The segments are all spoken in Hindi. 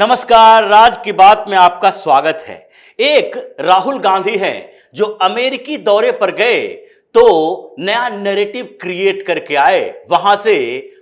नमस्कार, राज की बात में आपका स्वागत है। एक राहुल गांधी हैं जो अमेरिकी दौरे पर गए तो नया नैरेटिव क्रिएट करके आए। वहां से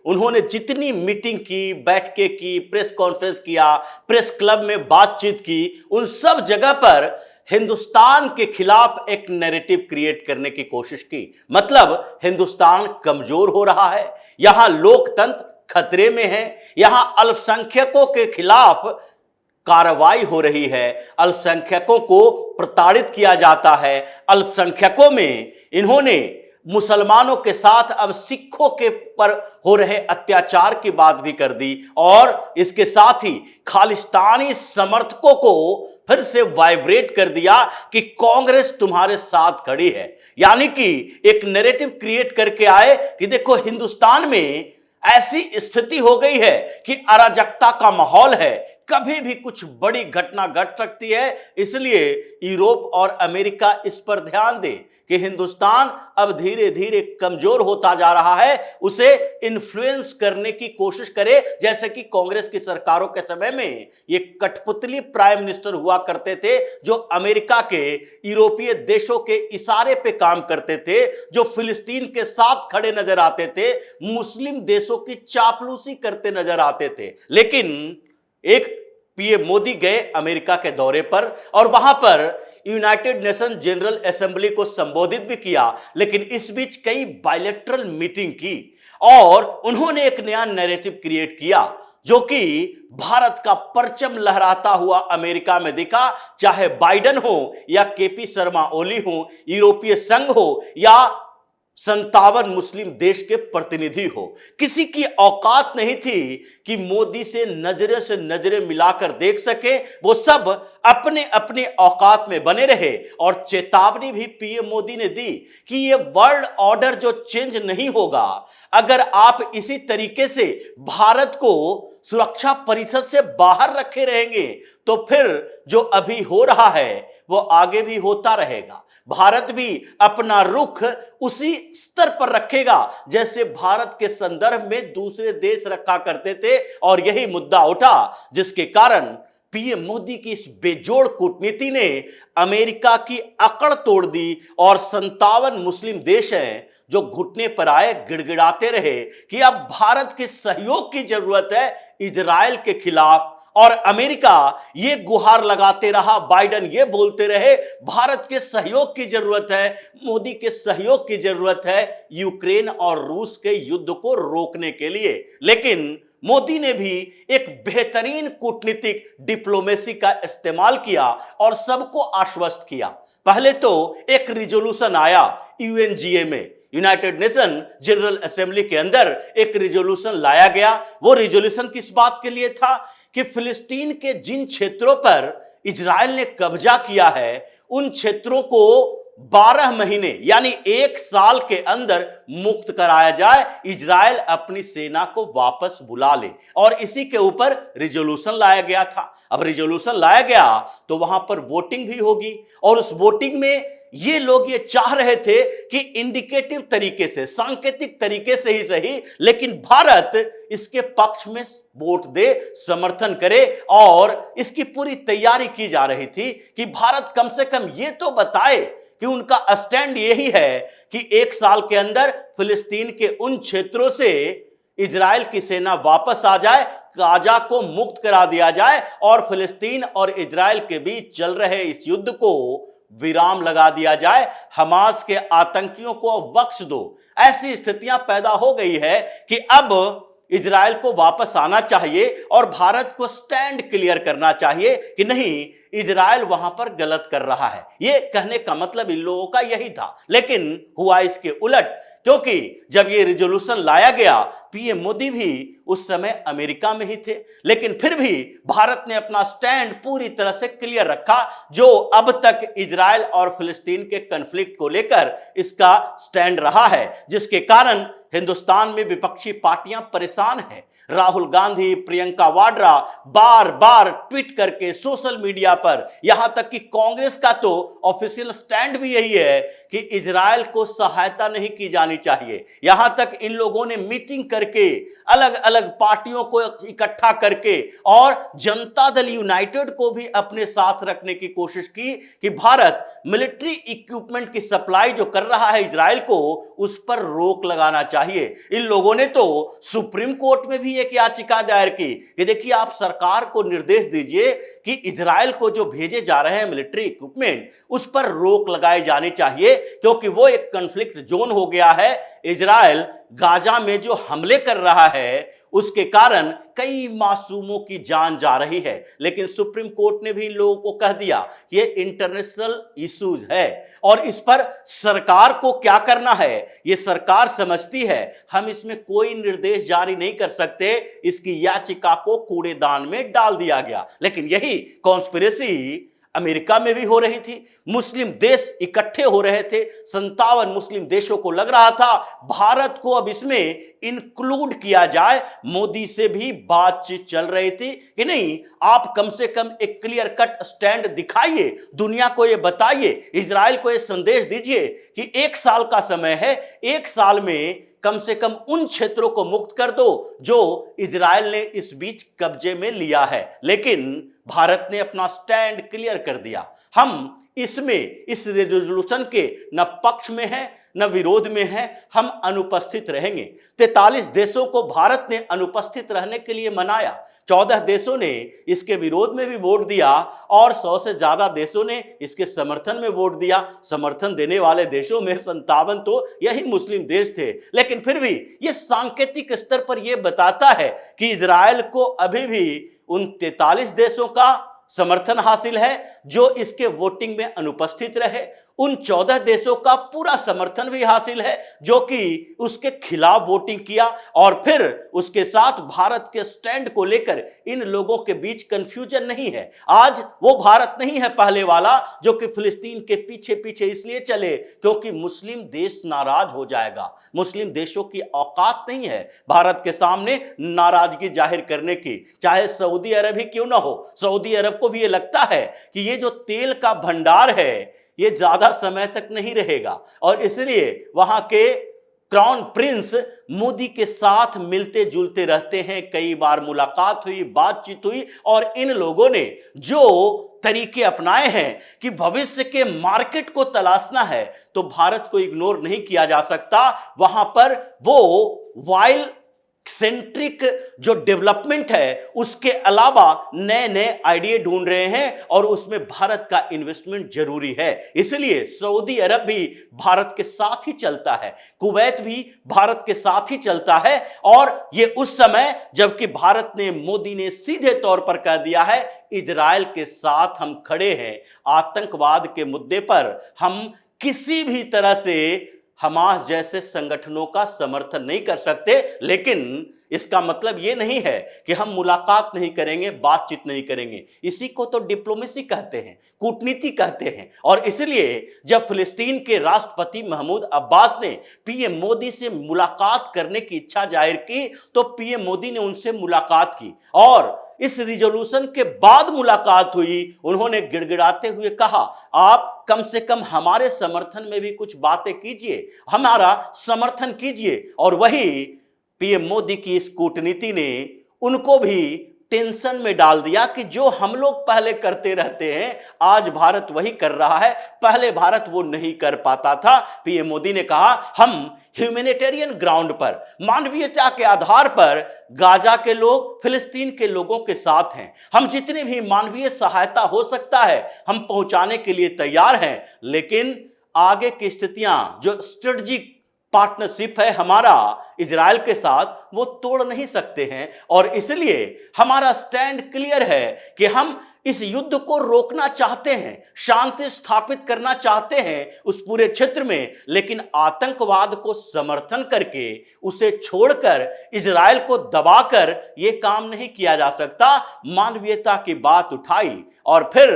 उन्होंने जितनी मीटिंग की, बैठकें की, प्रेस कॉन्फ्रेंस किया, प्रेस क्लब में बातचीत की, उन सब जगह पर हिंदुस्तान के खिलाफ एक नैरेटिव क्रिएट करने की कोशिश की। मतलब हिंदुस्तान कमजोर हो रहा है, यहां लोकतंत्र खतरे में है, यहां अल्पसंख्यकों के खिलाफ कार्रवाई हो रही है, अल्पसंख्यकों को प्रताड़ित किया जाता है। अल्पसंख्यकों में इन्होंने मुसलमानों के साथ अब सिखों के पर हो रहे अत्याचार की बात भी कर दी और इसके साथ ही खालिस्तानी समर्थकों को फिर से वाइब्रेट कर दिया कि कांग्रेस तुम्हारे साथ खड़ी है। यानी कि एक नैरेटिव क्रिएट करके आए कि देखो हिंदुस्तान में ऐसी स्थिति हो गई है कि अराजकता का माहौल है, कभी भी कुछ बड़ी घटना घट सकती है। इसलिए यूरोप और अमेरिका इस पर ध्यान दे कि हिंदुस्तान अब धीरे धीरे कमजोर होता जा रहा है, उसे इन्फ्लुएंस करने की कोशिश करे। जैसे कि कांग्रेस की सरकारों के समय में ये कठपुतली प्राइम मिनिस्टर हुआ करते थे जो अमेरिका के, यूरोपीय देशों के इशारे पे काम करते थे, जो फिलिस्तीन के साथ खड़े नजर आते थे, मुस्लिम देशों की चापलूसी करते नजर आते थे। लेकिन एक पीएम मोदी गए अमेरिका के दौरे पर और वहां पर यूनाइटेड नेशन जनरल असेंबली को संबोधित भी किया, लेकिन इस बीच कई बायलैटरल मीटिंग की और उन्होंने एक नया नैरेटिव क्रिएट किया जो कि भारत का परचम लहराता हुआ अमेरिका में दिखा। चाहे बाइडेन हो या केपी शर्मा ओली हो, यूरोपीय संघ हो या 57 मुस्लिम देश के प्रतिनिधि हो, किसी की औकात नहीं थी कि मोदी से नजरें मिलाकर देख सके। वो सब अपने अपने औकात में बने रहे और चेतावनी भी पीएम मोदी ने दी कि ये वर्ल्ड ऑर्डर जो चेंज नहीं होगा, अगर आप इसी तरीके से भारत को सुरक्षा परिषद से बाहर रखे रहेंगे तो फिर जो अभी हो रहा है वो आगे भी होता रहेगा। भारत भी अपना रुख उसी स्तर पर रखेगा जैसे भारत के संदर्भ में दूसरे देश रखा करते थे और यही मुद्दा उठा जिसके कारण पीएम मोदी की इस बेजोड़ कूटनीति ने अमेरिका की अकड़ तोड़ दी और 57 मुस्लिम देश हैं जो घुटने पर आए, गिड़गिड़ाते रहे कि अब भारत के सहयोग की जरूरत है इजराइल के खिलाफ। और अमेरिका ये गुहार लगाते रहा, बाइडेन ये बोलते रहे भारत के सहयोग की जरूरत है, मोदी के सहयोग की जरूरत है यूक्रेन और रूस के युद्ध को रोकने के लिए। लेकिन मोदी ने भी एक बेहतरीन कूटनीतिक डिप्लोमेसी का इस्तेमाल किया और सबको आश्वस्त किया। पहले तो एक रिजोल्यूशन आया यूएनजीए में, यूनाइटेड नेशन जनरल असेंबली के अंदर एक रिजोल्यूशन लाया गया। वो रिजोल्यूशन किस बात के लिए था कि फिलिस्तीन के जिन क्षेत्रों पर इजराइल ने कब्जा किया है उन क्षेत्रों को 12 महीने यानी 1 साल के अंदर मुक्त कराया जाए, इजराइल अपनी सेना को वापस बुला ले। और इसी के ऊपर रिजोल्यूशन लाया गया था। अब रिजोल्यूशन लाया गया तो वहां पर वोटिंग भी होगी और उस वोटिंग में ये लोग ये चाह रहे थे कि इंडिकेटिव तरीके से, सांकेतिक तरीके से ही सही, लेकिन भारत इसके पक्ष में वोट दे, समर्थन करे और इसकी पूरी तैयारी की जा रही थी कि भारत कम से कम ये तो बताए कि उनका स्टैंड यही है कि 1 साल के अंदर फिलिस्तीन के उन क्षेत्रों से इजराइल की सेना वापस आ जाए, गाजा को मुक्त करा दिया जाए और फिलिस्तीन और इजराइल के बीच चल रहे इस युद्ध को विराम लगा दिया जाए, हमास के आतंकियों को बख्श दो। ऐसी स्थितियां पैदा हो गई है कि अब इजराइल को वापस आना चाहिए और भारत को स्टैंड क्लियर करना चाहिए कि नहीं, इजराइल वहां पर गलत कर रहा है। ये कहने का मतलब इन लोगों का यही था। लेकिन हुआ इसके उलट, क्योंकि जब ये रिजोल्यूशन लाया गया पीएम मोदी भी उस समय अमेरिका में ही थे, लेकिन फिर भी भारत ने अपना स्टैंड पूरी तरह से क्लियर रखा जो अब तक इजराइल और फिलिस्तीन के कॉन्फ्लिक्ट को लेकर इसका स्टैंड रहा है, जिसके कारण हिंदुस्तान में विपक्षी पार्टियां परेशान हैं। राहुल गांधी, प्रियंका वाड्रा बार बार ट्वीट करके सोशल मीडिया पर, यहां तक कि कांग्रेस का तो ऑफिशियल स्टैंड भी यही है कि इजराइल को सहायता नहीं की जानी चाहिए। यहां तक इन लोगों ने मीटिंग करके अलग अलग पार्टियों को इकट्ठा करके और जनता दल यूनाइटेड को भी अपने साथ रखने की कोशिश की कि भारत मिलिट्री इक्विपमेंट की सप्लाई जो कर रहा है इजराइल को, उस पर रोक लगाना चाहिए। इन लोगों ने तो सुप्रीम कोर्ट में भी एक याचिका दायर की कि देखिए आप सरकार को निर्देश दीजिए कि इजराइल को जो भेजे जा रहे हैं मिलिट्री इक्विपमेंट, उस पर रोक लगाई जानी चाहिए, क्योंकि वो एक कॉन्फ्लिक्ट जोन हो गया है। इजराइल गाजा में जो हमले कर रहा है उसके कारण कई मासूमों की जान जा रही है। लेकिन सुप्रीम कोर्ट ने भी इन लोगों को कह दिया ये इंटरनेशनल इश्यूज है और इस पर सरकार को क्या करना है ये सरकार समझती है। हम इसमें कोई निर्देश जारी नहीं कर सकते। इसकी याचिका को कूड़ेदान में डाल दिया गया। लेकिन यही कॉन्स्पिरेसी अमेरिका में भी हो रही थी। मुस्लिम देश इकट्ठे हो रहे थे। 57 मुस्लिम देशों को लग रहा था भारत को अब इसमें इंक्लूड किया जाए। मोदी से भी बातचीत चल रही थी कि नहीं, आप कम से कम एक क्लियर कट स्टैंड दिखाइए, दुनिया को यह बताइए, इजराइल को यह संदेश दीजिए कि 1 साल का समय है, 1 साल में कम से कम उन क्षेत्रों को मुक्त कर दो जो इजराइल ने इस बीच कब्जे में लिया है। लेकिन भारत ने अपना स्टैंड क्लियर कर दिया। हम इसमें इस रेजोल्यूशन के न पक्ष में है न विरोध में है, हम अनुपस्थित रहेंगे। 43 देशों को भारत ने अनुपस्थित रहने के लिए मनाया। 14 देशों ने इसके विरोध में भी वोट दिया और 100 से ज्यादा देशों ने इसके समर्थन में वोट दिया। समर्थन देने वाले देशों में 57 तो यही मुस्लिम देश थे। लेकिन फिर भी यह सांकेतिक स्तर पर यह बताता है कि इजराइल को अभी भी उन 43 देशों का समर्थन हासिल है जो इसके वोटिंग में अनुपस्थित रहे। उन 14 देशों का पूरा समर्थन भी हासिल है जो कि उसके खिलाफ वोटिंग किया। और फिर उसके साथ भारत के स्टैंड को लेकर इन लोगों के बीच कंफ्यूजन नहीं है। आज वो भारत नहीं है पहले वाला जो कि फिलिस्तीन के पीछे पीछे इसलिए चले क्योंकि मुस्लिम देश नाराज हो जाएगा। मुस्लिम देशों की औकात नहीं है भारत के सामने नाराजगी जाहिर करने की, चाहे सऊदी अरब ही क्यों ना हो। सऊदी अरब को भी ये लगता है कि ये जो तेल का भंडार है ये ज्यादा समय तक नहीं रहेगा और इसलिए वहां के क्राउन प्रिंस मोदी के साथ मिलते जुलते रहते हैं। कई बार मुलाकात हुई, बातचीत हुई और इन लोगों ने जो तरीके अपनाए हैं कि भविष्य के मार्केट को तलाशना है तो भारत को इग्नोर नहीं किया जा सकता। वहां पर वो वाइल सेंट्रिक जो डेवलपमेंट है उसके अलावा नए नए आइडिया ढूंढ रहे हैं और उसमें भारत का इन्वेस्टमेंट जरूरी है। इसलिए सऊदी अरब भी भारत के साथ ही चलता है, कुवैत भी भारत के साथ ही चलता है। और ये उस समय जबकि भारत ने, मोदी ने सीधे तौर पर कह दिया है इजराइल के साथ हम खड़े हैं। आतंकवाद के मुद्दे पर हम किसी भी तरह से हमास जैसे संगठनों का समर्थन नहीं कर सकते। लेकिन इसका मतलब यह नहीं है कि हम मुलाकात नहीं करेंगे, बातचीत नहीं करेंगे। इसी को तो डिप्लोमेसी कहते हैं, कूटनीति कहते हैं। और इसलिए जब फिलिस्तीन के राष्ट्रपति महमूद अब्बास ने पीएम मोदी से मुलाकात करने की इच्छा जाहिर की तो पीएम मोदी ने उनसे मुलाकात की और इस रिजोल्यूशन के बाद मुलाकात हुई। उन्होंने गिड़गिड़ाते हुए कहा आप कम से कम हमारे समर्थन में भी कुछ बातें कीजिए, हमारा समर्थन कीजिए। और वही पीएम मोदी की इस कूटनीति ने उनको भी टेंशन में डाल दिया कि जो हम लोग पहले करते रहते हैं आज भारत वही कर रहा है, पहले भारत वो नहीं कर पाता था। पीएम मोदी ने कहा हम ह्यूमैनिटेरियन ग्राउंड पर, मानवीयता के आधार पर गाजा के लोग, फिलिस्तीन के लोगों के साथ हैं। हम जितनी भी मानवीय सहायता हो सकता है हम पहुंचाने के लिए तैयार हैं। लेकिन आगे की स्थितियां जो स्ट्रेटेजिक पार्टनरशिप है हमारा इजराइल के साथ वो तोड़ नहीं सकते हैं। और इसलिए हमारा स्टैंड क्लियर है कि हम इस युद्ध को रोकना चाहते हैं, शांति स्थापित करना चाहते हैं उस पूरे क्षेत्र में। लेकिन आतंकवाद को समर्थन करके उसे छोड़कर इजराइल को दबाकर यह काम नहीं किया जा सकता। मानवीयता की बात उठाई और फिर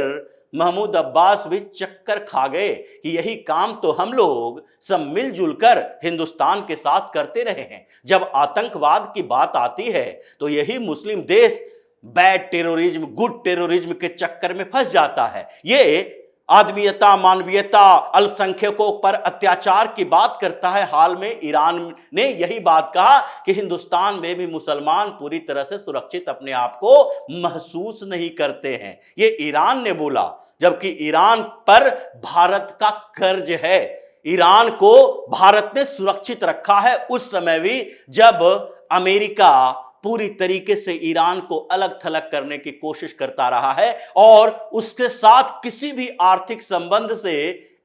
महमूद अब्बास भी चक्कर खा गए कि यही काम तो हम लोग सब मिलजुल कर हिंदुस्तान के साथ करते रहे हैं। जब आतंकवाद की बात आती है तो यही मुस्लिम देश बैड टेररिज्म, गुड टेररिज्म के चक्कर में फंस जाता है। ये आदमीयता, मानवीयता, अल्पसंख्यकों पर अत्याचार की बात करता है। हाल में ईरान ने यही बात कहा कि हिंदुस्तान में भी मुसलमान पूरी तरह से सुरक्षित अपने आप को महसूस नहीं करते हैं। ये ईरान ने बोला, जबकि ईरान पर भारत का कर्ज है। ईरान को भारत ने सुरक्षित रखा है उस समय भी जब अमेरिका पूरी तरीके से ईरान को अलग थलग करने की कोशिश करता रहा है और उसके साथ किसी भी आर्थिक संबंध से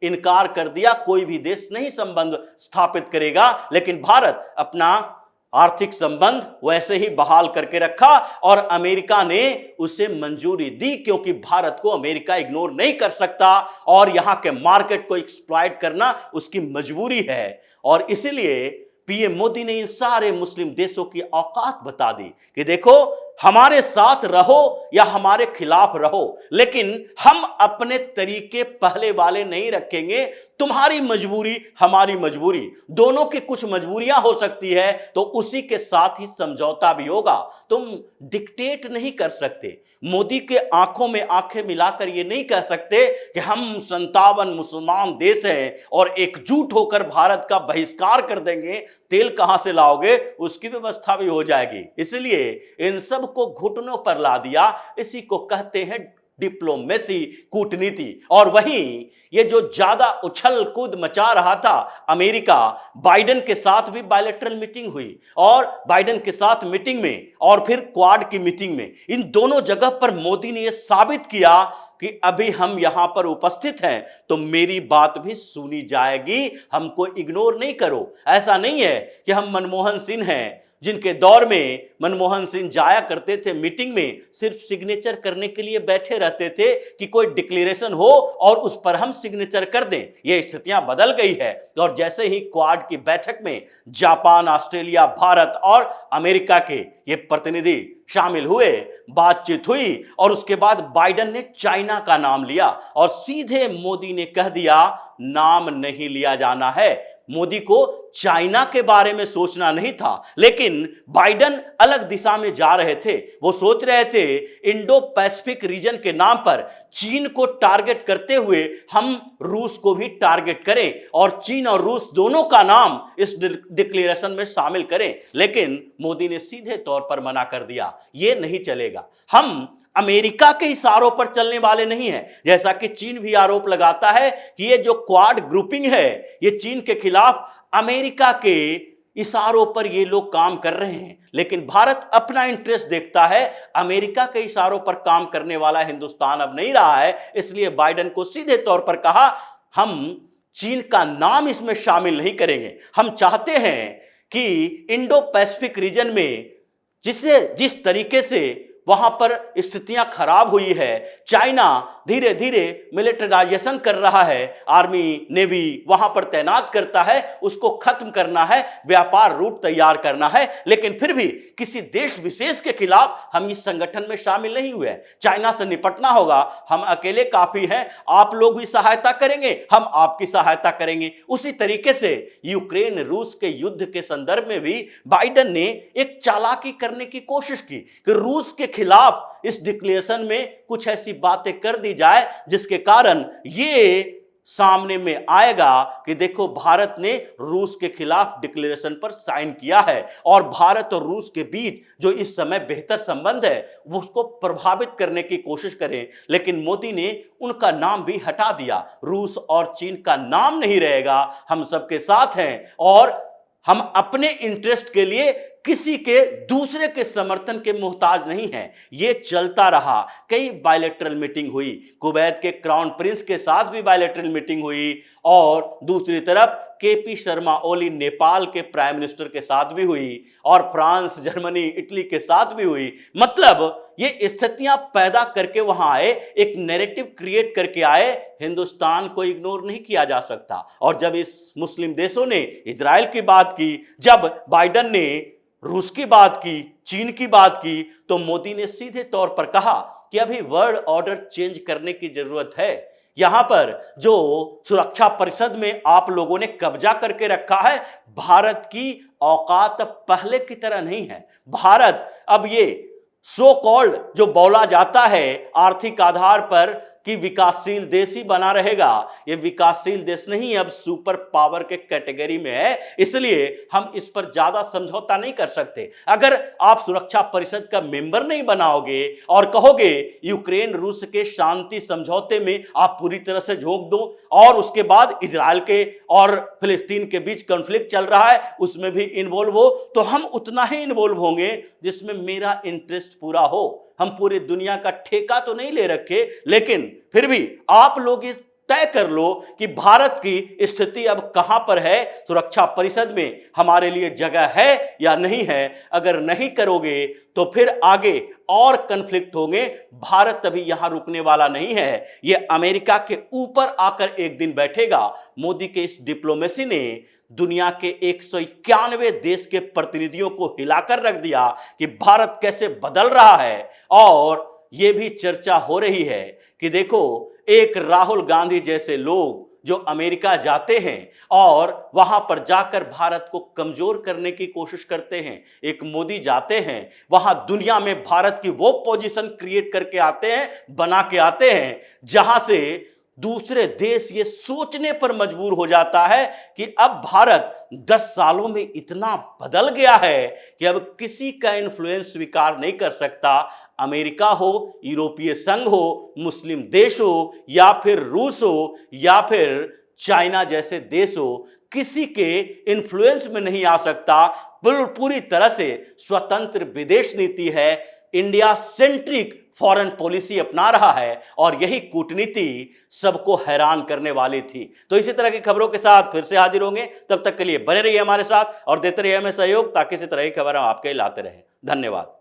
इनकार कर दिया। कोई भी देश नहीं संबंध स्थापित करेगा, लेकिन भारत अपना आर्थिक संबंध वैसे ही बहाल करके रखा और अमेरिका ने उसे मंजूरी दी, क्योंकि भारत को अमेरिका इग्नोर नहीं कर सकता और यहां के मार्केट को एक्सप्लॉइट करना उसकी मजबूरी है। और इसलिए पीएम मोदी ने इन सारे मुस्लिम देशों की औकात बता दी कि देखो, हमारे साथ रहो या हमारे खिलाफ रहो, लेकिन हम अपने तरीके पहले वाले नहीं रखेंगे। तुम्हारी मजबूरी, हमारी मजबूरी, दोनों की कुछ मजबूरियां हो सकती है, तो उसी के साथ ही समझौता भी होगा। तुम डिक्टेट नहीं कर सकते। मोदी के आंखों में आंखें मिलाकर ये नहीं कह सकते कि हम 57 मुसलमान देश हैं और एकजुट होकर भारत का बहिष्कार कर देंगे। तेल कहां से लाओगे, उसकी व्यवस्था भी हो जाएगी। इसलिए इन सब को घुटनों पर ला दिया। इसी को कहते हैं डिप्लोमेसी, कूटनीति। और वहीं ये जो ज्यादा उछल कूद मचा रहा था अमेरिका, बाइडेन के साथ भी बायलैटरल मीटिंग हुई और बाइडेन के साथ मीटिंग में और फिर क्वाड की मीटिंग में, इन दोनों जगह पर मोदी ने यह साबित किया कि अभी हम यहां पर उपस्थित हैं तो मेरी बात भी सुनी जाएगी, हमको इग्नोर नहीं करो। ऐसा नहीं है कि हम मनमोहन सिंह हैं, जिनके दौर में मनमोहन सिंह जाया करते थे मीटिंग में, सिर्फ सिग्नेचर करने के लिए बैठे रहते थे कि कोई डिक्लेरेशन हो और उस पर हम सिग्नेचर कर दें। ये स्थितियां बदल गई है और जैसे ही क्वाड की बैठक में जापान, ऑस्ट्रेलिया, भारत और अमेरिका के ये प्रतिनिधि शामिल हुए, बातचीत हुई और उसके बाद बाइडेन ने चाइना का नाम लिया और सीधे मोदी ने कह दिया नाम नहीं लिया जाना है। मोदी को चाइना के बारे में सोचना नहीं था, लेकिन बाइडेन अलग दिशा में जा रहे थे। वो सोच रहे थे इंडो पैसिफिक रीजन के नाम पर चीन को टारगेट करते हुए हम रूस को भी टारगेट करें और चीन और रूस दोनों का नाम इस डिक्लेरेशन में शामिल करें। लेकिन मोदी ने सीधे तौर पर मना कर दिया, ये नहीं चलेगा। हम अमेरिका के इशारों पर चलने वाले नहीं हैं। जैसा कि चीन भी आरोप लगाता है कि ये जो क्वाड ग्रुपिंग है, ये चीन के खिलाफ अमेरिका के इशारों पर ये लोग काम कर रहे हैं। लेकिन भारत अपना इंटरेस्ट देखता है, अमेरिका के इशारों पर काम करने वाला हिंदुस्तान अब नहीं रहा है। इसलिए बाइडेन को सीधे तौर पर कहा, हम चीन का नाम इसमें शामिल नहीं करेंगे। हम चाहते हैं कि इंडो पैसिफिक रीजन में जिस तरीके से वहां पर स्थितियां खराब हुई है, चाइना धीरे धीरे मिलिटराइजेशन कर रहा है, आर्मी नेवी वहां पर तैनात करता है, उसको खत्म करना है, व्यापार रूट तैयार करना है। लेकिन फिर भी किसी देश विशेष के खिलाफ हम इस संगठन में शामिल नहीं हुए। चाइना से निपटना होगा, हम अकेले काफी हैं, आप लोग भी सहायता करेंगे, हम आपकी सहायता करेंगे। उसी तरीके से यूक्रेन रूस के युद्ध के संदर्भ में भी बाइडेन ने एक चालाकी करने की कोशिश की कि रूस के खिलाफ इस डिक्लेरेशन में कुछ ऐसी बातें कर दी जाए जिसके कारण ये सामने में आएगा कि देखो, भारत ने रूस के खिलाफ डिक्लेरेशन पर साइन किया है और भारत और रूस के बीच जो इस समय बेहतर संबंध है वो उसको प्रभावित करने की कोशिश करें। लेकिन मोदी ने उनका नाम भी हटा दिया, रूस और चीन का नाम नहीं रहेगा। हम सबके साथ हैं और हम अपने इंटरेस्ट के लिए किसी के दूसरे के समर्थन के मोहताज नहीं हैं। ये चलता रहा। कई बायलैटरल मीटिंग हुई, कुवैत के क्राउन प्रिंस के साथ भी बायलैटरल मीटिंग हुई और दूसरी तरफ केपी शर्मा ओली नेपाल के प्राइम मिनिस्टर के साथ भी हुई और फ्रांस, जर्मनी, इटली के साथ भी हुई। मतलब ये स्थितियां पैदा करके वहां आए, एक नैरेटिव क्रिएट करके आए। हिंदुस्तान को इग्नोर नहीं किया जा सकता। और जब इस मुस्लिम देशों ने इजराइल की बात की, जब बाइडेन ने रूस की बात की, चीन की बात की, तो मोदी ने सीधे तौर पर कहा कि अभी वर्ल्ड ऑर्डर चेंज करने की जरूरत है। यहां पर जो सुरक्षा परिषद में आप लोगों ने कब्जा करके रखा है, भारत की औकात पहले की तरह नहीं है। भारत अब ये सो कॉल्ड जो बोला जाता है आर्थिक आधार पर कि विकासशील देश ही बना रहेगा, ये विकासशील देश नहीं, अब सुपर पावर के कैटेगरी में है। इसलिए हम इस पर ज्यादा समझौता नहीं कर सकते। अगर आप सुरक्षा परिषद का मेंबर नहीं बनाओगे और कहोगे यूक्रेन रूस के शांति समझौते में आप पूरी तरह से झोंक दो और उसके बाद इजराइल के और फिलिस्तीन के बीच कॉन्फ्लिक्ट चल रहा है उसमें भी इन्वॉल्व हो, तो हम उतना ही इन्वॉल्व होंगे जिसमें मेरा इंटरेस्ट पूरा हो। हम पूरी दुनिया का ठेका तो नहीं ले रखे, लेकिन फिर भी आप लोग इस तय कर लो कि भारत की स्थिति अब कहां पर है, सुरक्षा परिषद में हमारे लिए जगह है या नहीं है। अगर नहीं करोगे तो फिर आगे और कन्फ्लिक्ट होंगे। भारत अभी यहां रुकने वाला नहीं है, यह अमेरिका के ऊपर आकर एक दिन बैठेगा। मोदी के इस डिप्लोमेसी ने दुनिया के 191 देश के प्रतिनिधियों को हिलाकर रख दिया कि भारत कैसे बदल रहा है। और यह भी चर्चा हो रही है कि देखो, एक राहुल गांधी जैसे लोग जो अमेरिका जाते हैं और वहां पर जाकर भारत को कमजोर करने की कोशिश करते हैं, एक मोदी जाते हैं वहां दुनिया में भारत की वो पोजीशन क्रिएट करके आते हैं, बना के आते हैं जहां से दूसरे देश ये सोचने पर मजबूर हो जाता है कि अब भारत 10 सालों में इतना बदल गया है कि अब किसी का इन्फ्लुएंस स्वीकार नहीं कर सकता। अमेरिका हो, यूरोपीय संघ हो, मुस्लिम देश हो या फिर रूस हो या फिर चाइना जैसे देश हो, किसी के इन्फ्लुएंस में नहीं आ सकता। पूरी तरह से स्वतंत्र विदेश नीति है, इंडिया सेंट्रिक फॉरेन पॉलिसी अपना रहा है और यही कूटनीति सबको हैरान करने वाली थी। तो इसी तरह की खबरों के साथ फिर से हाजिर होंगे, तब तक के लिए बने रहिए हमारे साथ और देते रहिए हमें सहयोग ताकि इसी तरह की खबर हम आपके लाते रहें। धन्यवाद।